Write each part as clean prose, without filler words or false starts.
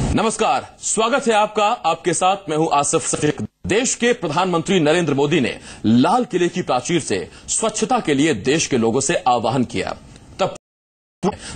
नमस्कार, स्वागत है आपका। आपके साथ मैं हूं आसिफ सफीक। देश के प्रधानमंत्री नरेंद्र मोदी ने लाल किले की प्राचीर से स्वच्छता के लिए देश के लोगों से आह्वान किया। तब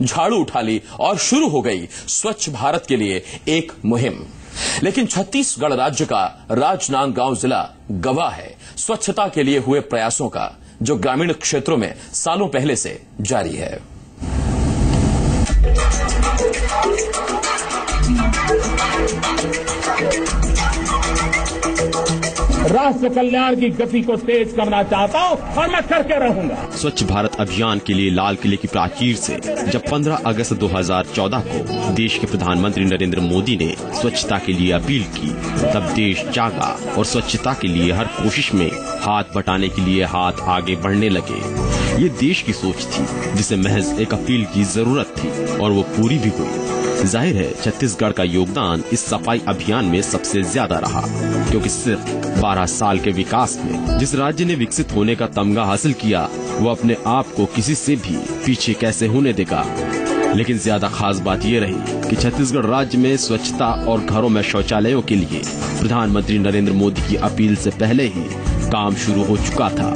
झाड़ू उठा ली और शुरू हो गई स्वच्छ भारत के लिए एक मुहिम। लेकिन छत्तीसगढ़ राज्य का राजनांदगांव जिला गवाह है स्वच्छता के लिए हुए प्रयासों का, जो ग्रामीण क्षेत्रों में सालों पहले से जारी है। राष्ट्र कल्याण की गति को तेज करना चाहता हूं और मैं करके रहूंगा। स्वच्छ भारत अभियान के लिए लाल किले की प्राचीर से जब 15 अगस्त 2014 को देश के प्रधानमंत्री नरेंद्र मोदी ने स्वच्छता के लिए अपील की, तब देश जागा और स्वच्छता के लिए हर कोशिश में हाथ बटाने के लिए हाथ आगे बढ़ने लगे। ये देश की सोच थी जिसे महज एक अपील की जरूरत थी और वो पूरी भी हुई। जाहिर है छत्तीसगढ़ का योगदान इस सफाई अभियान में सबसे ज्यादा रहा, क्योंकि सिर्फ 12 साल के विकास में जिस राज्य ने विकसित होने का तमगा हासिल किया, वो अपने आप को किसी से भी पीछे कैसे होने देगा। लेकिन ज्यादा खास बात ये रही कि छत्तीसगढ़ राज्य में स्वच्छता और घरों में शौचालयों के लिए प्रधानमंत्री नरेंद्र मोदी की अपील से पहले ही काम शुरू हो चुका था।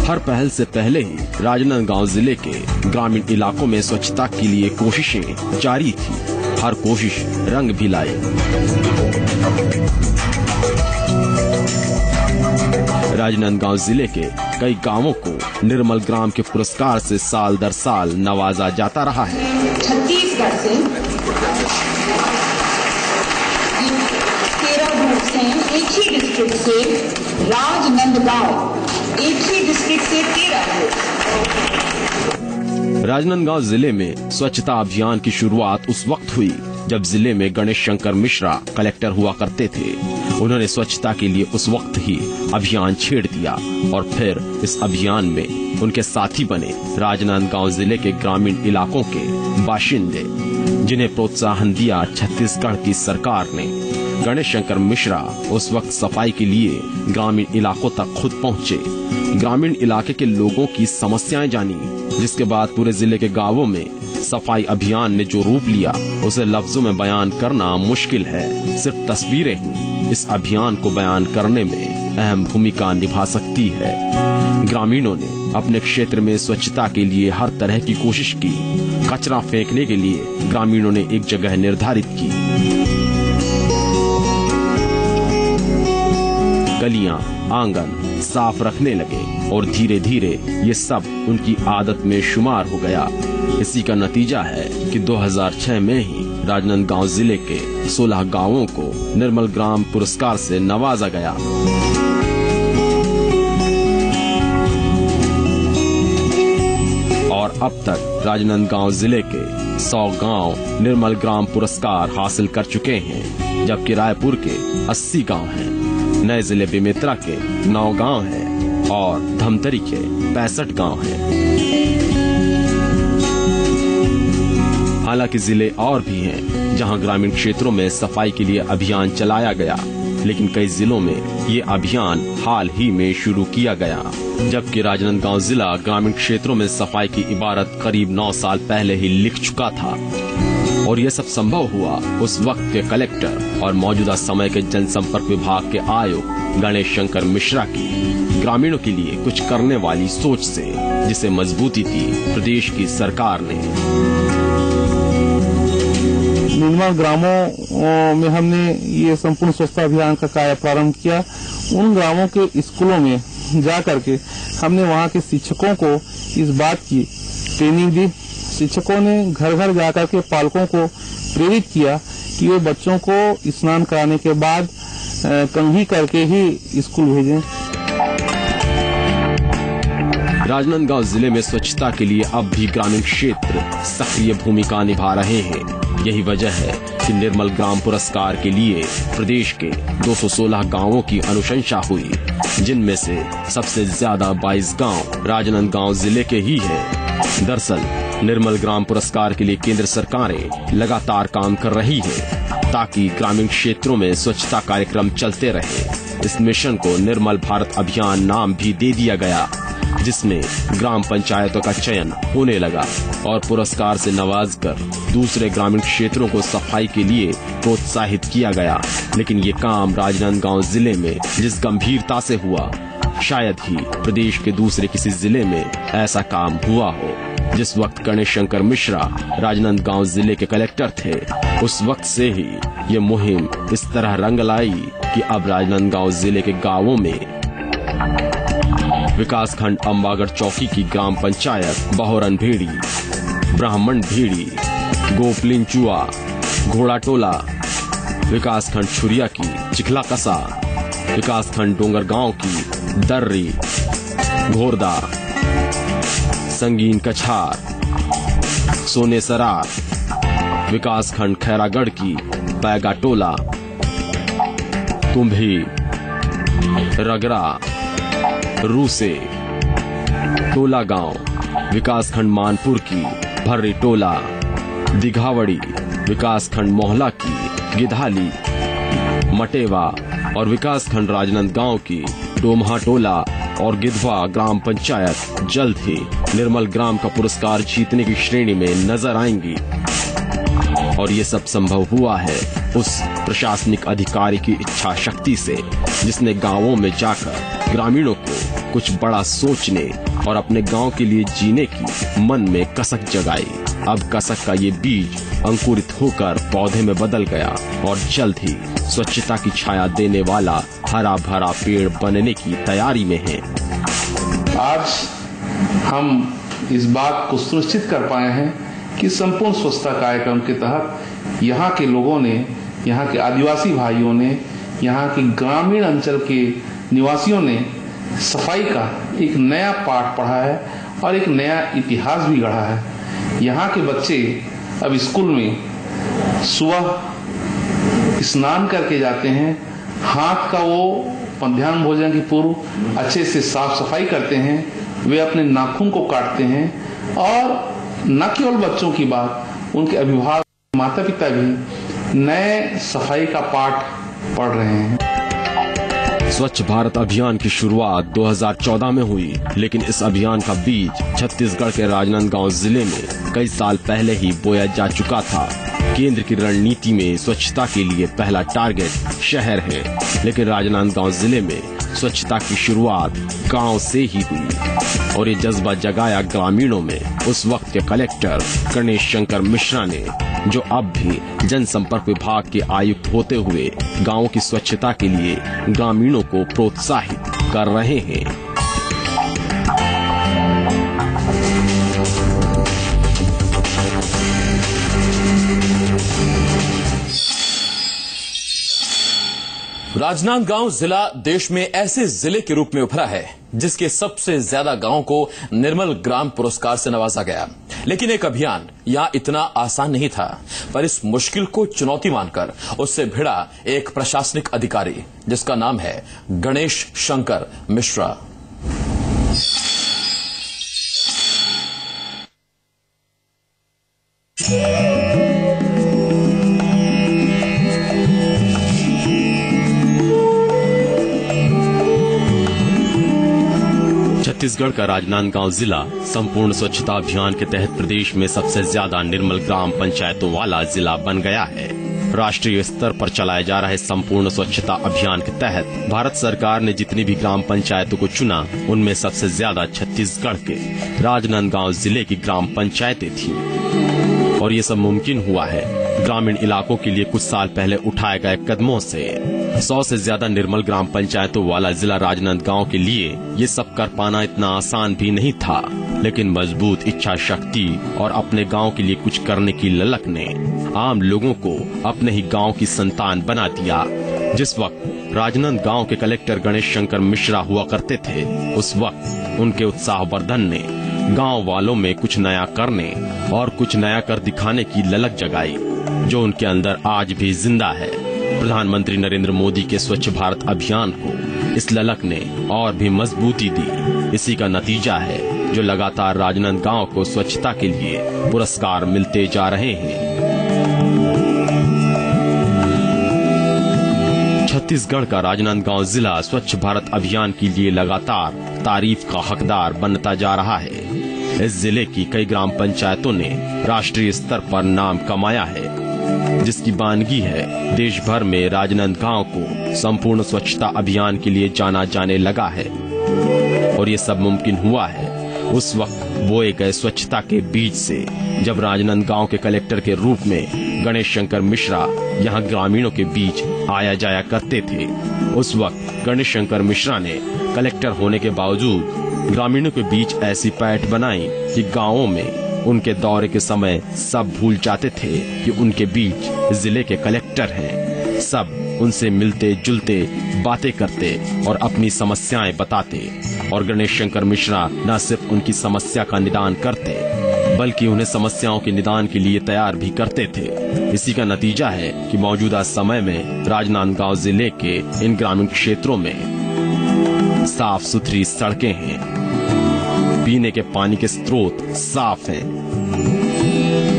हर पहल से पहले ही राजनांदगांव जिले के ग्रामीण इलाकों में स्वच्छता के लिए कोशिशें जारी थी। हर कोशिश रंग भी लाई। राजनांदगांव जिले के कई गांवों को निर्मल ग्राम के पुरस्कार से साल दर साल नवाजा जाता रहा है। छत्तीसगढ़ से 13 ग्रुप से एक ही डिस्ट्रिक्ट से राजनांदगांव, एक ही डिस्ट्रिक्ट से 13 राजनांदगांव जिले में स्वच्छता अभियान की शुरुआत उस वक्त हुई जब जिले में गणेश शंकर मिश्रा कलेक्टर हुआ करते थे। उन्होंने स्वच्छता के लिए उस वक्त ही अभियान छेड़ दिया और फिर इस अभियान में उनके साथी बने राजनांदगांव जिले के ग्रामीण इलाकों के बाशिंदे, जिन्हें प्रोत्साहन दिया छत्तीसगढ़ की सरकार ने। गणेश शंकर मिश्रा उस वक्त सफाई के लिए ग्रामीण इलाकों तक खुद पहुँचे, ग्रामीण इलाके के लोगों की समस्याएं जानी, जिसके बाद पूरे जिले के गांवों में सफाई अभियान ने जो रूप लिया उसे लफ्जों में बयान करना मुश्किल है। सिर्फ तस्वीरें ही इस अभियान को बयान करने में अहम भूमिका निभा सकती है। ग्रामीणों ने अपने क्षेत्र में स्वच्छता के लिए हर तरह की कोशिश की। कचरा फेंकने के लिए ग्रामीणों ने एक जगह निर्धारित की। गलियां, आंगन साफ रखने लगे और धीरे धीरे ये सब उनकी आदत में शुमार हो गया। इसी का नतीजा है कि 2006 में ही राजनांदगांव जिले के 16 गांवों को निर्मल ग्राम पुरस्कार से नवाजा गया। और अब तक राजनांदगांव जिले के 100 गांव निर्मल ग्राम पुरस्कार हासिल कर चुके हैं, जबकि रायपुर के 80 गांव हैं। नए जिले बेमेतरा के 9 गांव हैं और धमतरी के 65 गांव हैं। हालांकि जिले और भी हैं जहां ग्रामीण क्षेत्रों में सफाई के लिए अभियान चलाया गया, लेकिन कई जिलों में ये अभियान हाल ही में शुरू किया गया, जबकि राजनांदगांव जिला ग्रामीण क्षेत्रों में सफाई की इबारत करीब 9 साल पहले ही लिख चुका था। और ये सब संभव हुआ उस वक्त के कलेक्टर और मौजूदा समय के जनसंपर्क विभाग के आयुक्त गणेश शंकर मिश्रा की ग्रामीणों के लिए कुछ करने वाली सोच से, जिसे मजबूती दी प्रदेश की सरकार ने। निर्मल ग्रामों में हमने ये संपूर्ण स्वच्छता अभियान का कार्य प्रारंभ किया। उन ग्रामों के स्कूलों में जा करके हमने वहाँ के शिक्षकों को इस बात की ट्रेनिंग दी। शिक्षकों ने घर घर जाकर के पालकों को प्रेरित किया कि वे बच्चों को स्नान कराने के बाद कंघी करके ही स्कूल भेजें। राजनांदगांव जिले में स्वच्छता के लिए अब भी ग्रामीण क्षेत्र सक्रिय भूमिका निभा रहे हैं। यही वजह है कि निर्मल ग्राम पुरस्कार के लिए प्रदेश के 216 गांवों की अनुशंसा हुई, जिनमें से सबसे ज्यादा 22 गांव राजनांदगांव जिले के ही हैं। दरअसल निर्मल ग्राम पुरस्कार के लिए केंद्र सरकारें लगातार काम कर रही है ताकि ग्रामीण क्षेत्रों में स्वच्छता कार्यक्रम चलते रहे। इस मिशन को निर्मल भारत अभियान नाम भी दे दिया गया। जिसमें ग्राम पंचायतों का चयन होने लगा और पुरस्कार से नवाजकर दूसरे ग्रामीण क्षेत्रों को सफाई के लिए प्रोत्साहित किया गया। लेकिन ये काम राजनांदगांव जिले में जिस गंभीरता से हुआ, शायद ही प्रदेश के दूसरे किसी जिले में ऐसा काम हुआ हो। जिस वक्त गणेश शंकर मिश्रा राजनांदगांव जिले के कलेक्टर थे, उस वक्त से ही ये मुहिम इस तरह रंग लाई कि अब राजनांदगांव जिले के गांवों में विकासखंड अंबागढ़ चौकी की ग्राम पंचायत बहोरन भेड़ी, ब्राह्मण भेड़ी, गोपलिन चुआ, घोड़ा टोला, विकासखंड छुरिया की चिखला कसा, विकासखंड डोंगर गांव की दर्री, घोरदा, संगीन कछार, सोनेसरार, विकासखंड खैरागढ़ की बैगा टोला, कुंभी, रगरा, रूसे, टोला गांव, विकासखंड मानपुर की भर्री टोला, दिघावड़ी, विकासखंड मोहला की गिधाली, मटेवा और विकासखंड राजनांदगांव की डोमहा टोला और गिधवा ग्राम पंचायत जल्द ही निर्मल ग्राम का पुरस्कार जीतने की श्रेणी में नजर आएंगी। और ये सब संभव हुआ है उस प्रशासनिक अधिकारी की इच्छा शक्ति से, जिसने गांवों में जाकर ग्रामीणों को कुछ बड़ा सोचने और अपने गांव के लिए जीने की मन में कसक जगाई। अब कसक का ये बीज अंकुरित होकर पौधे में बदल गया और जल्द ही स्वच्छता की छाया देने वाला हरा भरा पेड़ बनने की तैयारी में है। आज हम इस बात को सुनिश्चित कर पाए हैं कि संपूर्ण स्वच्छता कार्यक्रम के तहत यहाँ के लोगों ने, यहाँ के आदिवासी भाइयों ने, यहाँ के ग्रामीण अंचल के निवासियों ने सफाई का एक नया पाठ पढ़ा है और एक नया इतिहास भी गढ़ा है। यहाँ के बच्चे अब स्कूल में सुबह स्नान करके जाते हैं, हाथ का वो मध्याह्न भोजन की पूर्व अच्छे से साफ सफाई करते हैं, वे अपने नाखून को काटते हैं और न केवल बच्चों की बात, उनके अभिभावक माता पिता भी नए सफाई का पाठ पढ़ रहे हैं। स्वच्छ भारत अभियान की शुरुआत 2014 में हुई, लेकिन इस अभियान का बीज छत्तीसगढ़ के राजनांदगांव जिले में कई साल पहले ही बोया जा चुका था। केंद्र की रणनीति में स्वच्छता के लिए पहला टारगेट शहर है, लेकिन राजनांदगांव जिले में स्वच्छता की शुरुआत गांव से ही हुई और ये जज्बा जगाया ग्रामीणों में उस वक्त के कलेक्टर गणेश शंकर मिश्रा ने, जो अब भी जनसंपर्क विभाग के आयुक्त होते हुए गांवों की स्वच्छता के लिए ग्रामीणों को प्रोत्साहित कर रहे हैं। राजनांदगांव जिला देश में ऐसे जिले के रूप में उभरा है जिसके सबसे ज्यादा गांवों को निर्मल ग्राम पुरस्कार से नवाजा गया। लेकिन एक अभियान यहां इतना आसान नहीं था, पर इस मुश्किल को चुनौती मानकर उससे भिड़ा एक प्रशासनिक अधिकारी जिसका नाम है गणेश शंकर मिश्रा। छत्तीसगढ़ का राजनांदगांव जिला संपूर्ण स्वच्छता अभियान के तहत प्रदेश में सबसे ज्यादा निर्मल ग्राम पंचायतों वाला जिला बन गया है। राष्ट्रीय स्तर पर चलाए जा रहे संपूर्ण स्वच्छता अभियान के तहत भारत सरकार ने जितनी भी ग्राम पंचायतों को चुना, उनमें सबसे ज्यादा छत्तीसगढ़ के राजनांदगांव जिले की ग्राम पंचायतें थीं। और ये सब मुमकिन हुआ है ग्रामीण इलाकों के लिए कुछ साल पहले उठाए गए कदमों से। 100 से ज्यादा निर्मल ग्राम पंचायतों वाला जिला राजनांदगांव के लिए ये सब कर पाना इतना आसान भी नहीं था, लेकिन मजबूत इच्छा शक्ति और अपने गांव के लिए कुछ करने की ललक ने आम लोगों को अपने ही गांव की संतान बना दिया। जिस वक्त राजनांदगांव के कलेक्टर गणेश शंकर मिश्रा हुआ करते थे, उस वक्त उनके उत्साहवर्धन ने गांव वालों में कुछ नया करने और कुछ नया कर दिखाने की ललक जगाई, जो उनके अंदर आज भी जिंदा है। प्रधानमंत्री नरेंद्र मोदी के स्वच्छ भारत अभियान को इस ललक ने और भी मजबूती दी। इसी का नतीजा है जो लगातार राजनांदगांव को स्वच्छता के लिए पुरस्कार मिलते जा रहे हैं। छत्तीसगढ़ का राजनांदगांव जिला स्वच्छ भारत अभियान के लिए लगातार तारीफ का हकदार बनता जा रहा है। इस जिले की कई ग्राम पंचायतों ने राष्ट्रीय स्तर पर नाम कमाया है, जिसकी बानगी है देश भर में राजनांदगांव को संपूर्ण स्वच्छता अभियान के लिए जाना जाने लगा है। और ये सब मुमकिन हुआ है उस वक्त बोए गए स्वच्छता के बीज से, जब राजनांदगांव के कलेक्टर के रूप में गणेश शंकर मिश्रा यहाँ ग्रामीणों के बीच आया जाया करते थे। उस वक्त गणेश शंकर मिश्रा ने कलेक्टर होने के बावजूद ग्रामीणों के बीच ऐसी पैठ बनाई कि गांवों में उनके दौरे के समय सब भूल जाते थे कि उनके बीच जिले के कलेक्टर हैं। सब उनसे मिलते जुलते, बातें करते और अपनी समस्याएं बताते। और गणेश शंकर मिश्रा न सिर्फ उनकी समस्या का निदान करते, बल्कि उन्हें समस्याओं के निदान के लिए तैयार भी करते थे। इसी का नतीजा है कि मौजूदा समय में राजनांदगांव जिले के इन ग्रामीण क्षेत्रों में साफ सुथरी सड़कें हैं, पीने के पानी के स्रोत साफ हैं,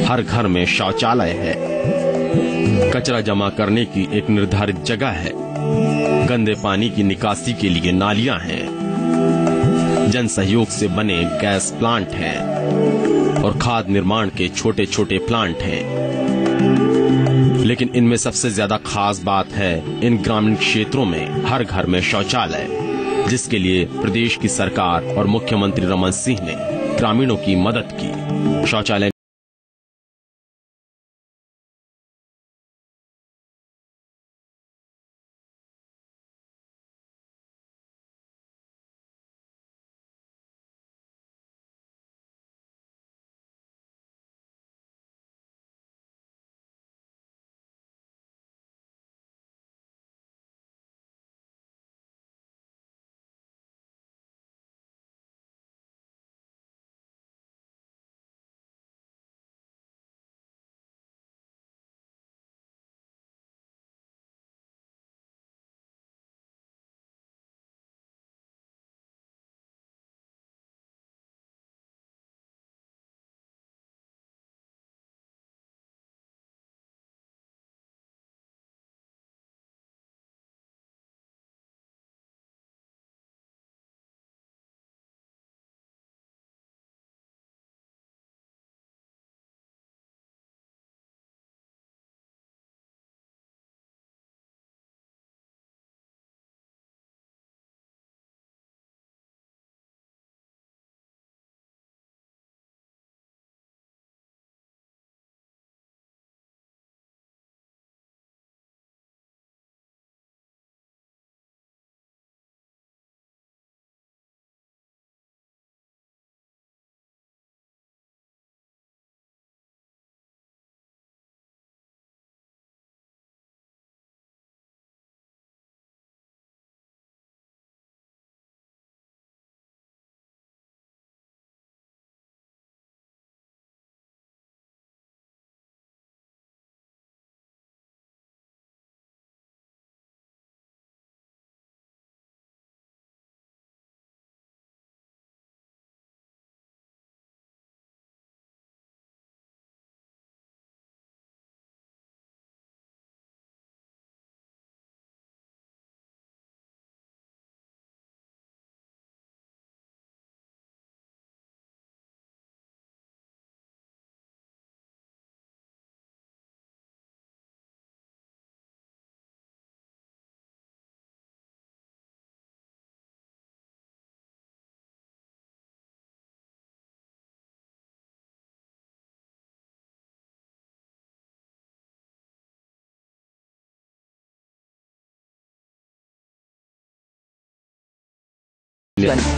हर घर में शौचालय है, कचरा जमा करने की एक निर्धारित जगह है, गंदे पानी की निकासी के लिए नालियां हैं, जन सहयोग से बने गैस प्लांट हैं और खाद निर्माण के छोटे छोटे प्लांट हैं। लेकिन इनमें सबसे ज्यादा खास बात है इन ग्रामीण क्षेत्रों में हर घर में शौचालय, जिसके लिए प्रदेश की सरकार और मुख्यमंत्री रमन सिंह ने ग्रामीणों की मदद की। शौचालय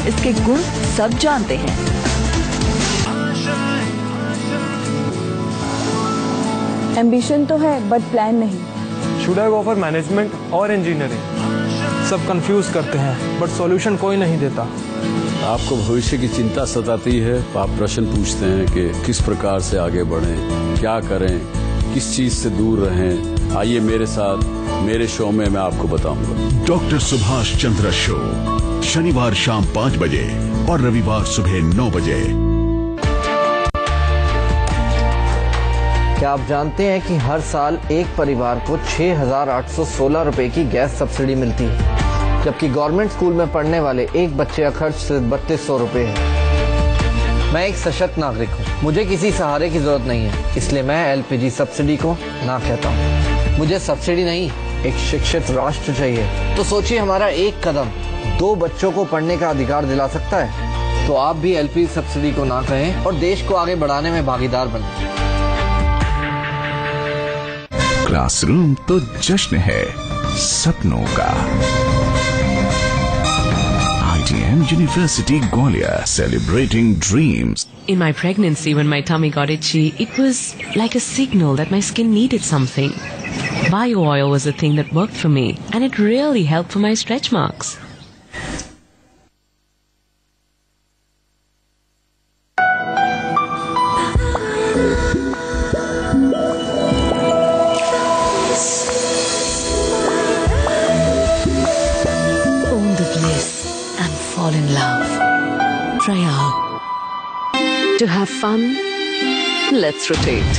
इसके गुण सब जानते हैं। एम्बिशन तो है बट प्लान नहीं। Should I go for management और इंजीनियरिंग? सब कंफ्यूज करते हैं बट सॉल्यूशन कोई नहीं देता। आपको भविष्य की चिंता सताती है, आप प्रश्न पूछते हैं कि किस प्रकार से आगे बढ़ें, क्या करें, किस चीज से दूर रहें। आइए मेरे साथ, मेरे शो में मैं आपको बताऊंगा। डॉक्टर सुभाष चंद्र शो, शनिवार शाम 5 बजे और रविवार सुबह 9 बजे। क्या आप जानते हैं कि हर साल एक परिवार को 6,816 रुपए की गैस सब्सिडी मिलती है? जबकि गवर्नमेंट स्कूल में पढ़ने वाले एक बच्चे का खर्च सिर्फ 3200 रुपए है। मैं एक सशक्त नागरिक हूँ, मुझे किसी सहारे की जरूरत नहीं है, इसलिए मैं एलपीजी सब्सिडी को ना कहता हूँ। मुझे सब्सिडी नहीं, एक शिक्षित राष्ट्र चाहिए। तो सोचिए, हमारा एक कदम 2 बच्चों को पढ़ने का अधिकार दिला सकता है। तो आप भी एलपीजी सब्सिडी को ना कहें और देश को आगे बढ़ाने में भागीदार बनें। क्लासरूम तो जश्न है सपनों का। ITM University Gwalior, celebrating dreams. In my pregnancy, when my tummy got itchy, it was like a signal that my skin needed something. Bio oil was a thing that worked for me, and it really helped for my stretch marks. Fall in love. Try out. To have fun, let's rotate.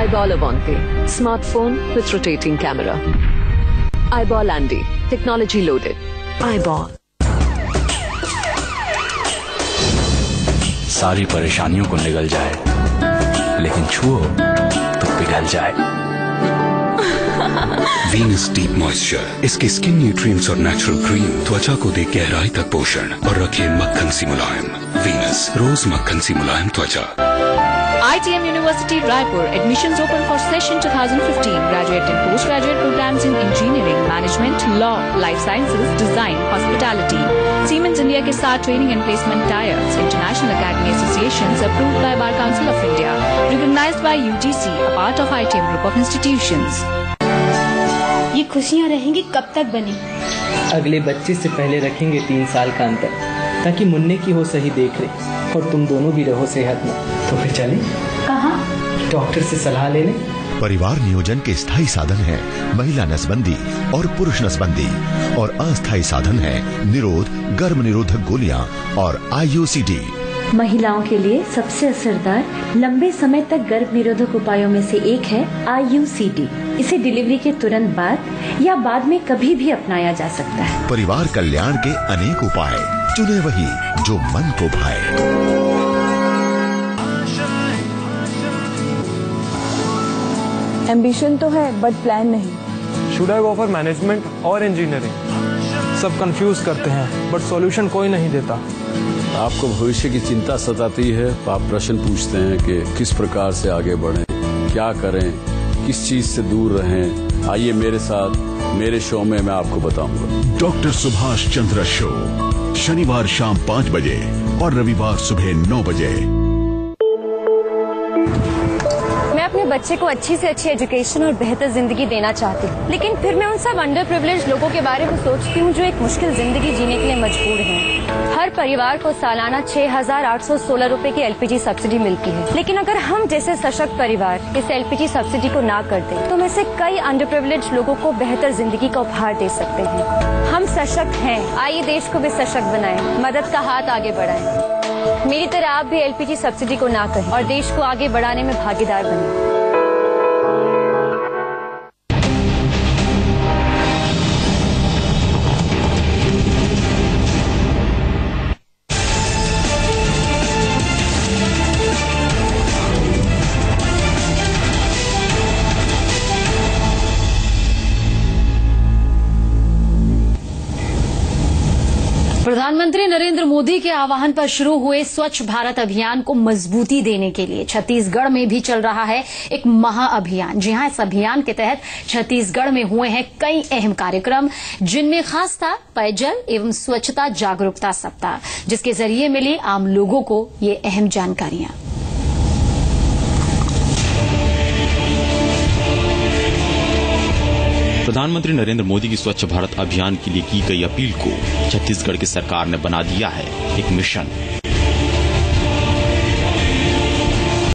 Eyeball Avante, smartphone with rotating camera. Eyeball Andy, technology loaded. Eyeball. सारी परेशानियों को निगल जाए, लेकिन छुओ तो पिघल जाए। वीनस डीप मॉइस्चर, इसके स्किन न्यूट्रिएंट्स और नेचुरल क्रीम त्वचा को दे गहराई तक पोषण और रखे मक्खन सी मुलायम। वीनस, रोज मक्खन सी मुलायम त्वचा। ITM University Raipur, admissions open for session 2015, graduate and postgraduate programs in engineering, management, law, life sciences, design, hospitality. Siemens India के साथ training and placement tie-ups, International Academy Associations approved by Bar Council of India, recognized by UGC, a part of ITM group of institutions. ये खुशियाँ रहेंगी कब तक बनी? अगले बच्चे से पहले रखेंगे 3 साल का अंतर, ताकि मुन्ने की हो सही देख रेख और तुम दोनों भी रहो सेहतमंद। तो फिर चलें? कहाँ? डॉक्टर से सलाह लेने। परिवार नियोजन के स्थायी साधन है महिला नसबंदी और पुरुष नसबंदी, और अस्थायी साधन है निरोध, गर्भ निरोधक गोलियां और IUCD। महिलाओं के लिए सबसे असरदार लंबे समय तक गर्भ निरोधक उपायों में से एक है IUCD। इसे डिलीवरी के तुरंत बाद या बाद में कभी भी अपनाया जा सकता है। परिवार कल्याण के अनेक उपाय, चुने वही जो मन को भाए। एम्बिशन तो है बट प्लान नहीं। Should I go for management और इंजीनियरिंग? सब कंफ्यूज करते हैं बट सॉल्यूशन कोई नहीं देता। आपको भविष्य की चिंता सताती है, आप प्रश्न पूछते हैं कि किस प्रकार से आगे बढ़ें, क्या करें, किस चीज से दूर रहें। आइए मेरे साथ, मेरे शो में मैं आपको बताऊंगा। डॉक्टर सुभाष चंद्र शो, शनिवार शाम 5 बजे और रविवार सुबह 9 बजे। अपने बच्चे को अच्छी से अच्छी एजुकेशन और बेहतर जिंदगी देना चाहती हूँ, लेकिन फिर मैं उन सब अंडर प्रिविलेज लोगों के बारे में सोचती हूँ जो एक मुश्किल जिंदगी जीने के लिए मजबूर हैं। हर परिवार को सालाना 6,816 रुपए की LPG सब्सिडी मिलती है, लेकिन अगर हम जैसे सशक्त परिवार इस LPG सब्सिडी को ना कर दें तो हम ऐसे कई अंडर प्रिविलेज लोगों को बेहतर जिंदगी का उपहार दे सकते हैं। हम सशक्त हैं, आइए देश को भी सशक्त बनाएं, मदद का हाथ आगे बढ़ाएं। मेरी तरह आप भी LPG सब्सिडी को ना कहें और देश को आगे बढ़ाने में भागीदार बनें। प्रधानमंत्री नरेंद्र मोदी के आह्वान पर शुरू हुए स्वच्छ भारत अभियान को मजबूती देने के लिए छत्तीसगढ़ में भी चल रहा है एक महाअभियान। जी हां, इस अभियान के तहत छत्तीसगढ़ में हुए हैं कई अहम कार्यक्रम, जिनमें खास था पेयजल एवं स्वच्छता जागरूकता सप्ताह, जिसके जरिए मिली आम लोगों को ये अहम जानकारियां। प्रधानमंत्री नरेंद्र मोदी की स्वच्छ भारत अभियान के लिए की गई अपील को छत्तीसगढ़ की सरकार ने बना दिया है एक मिशन।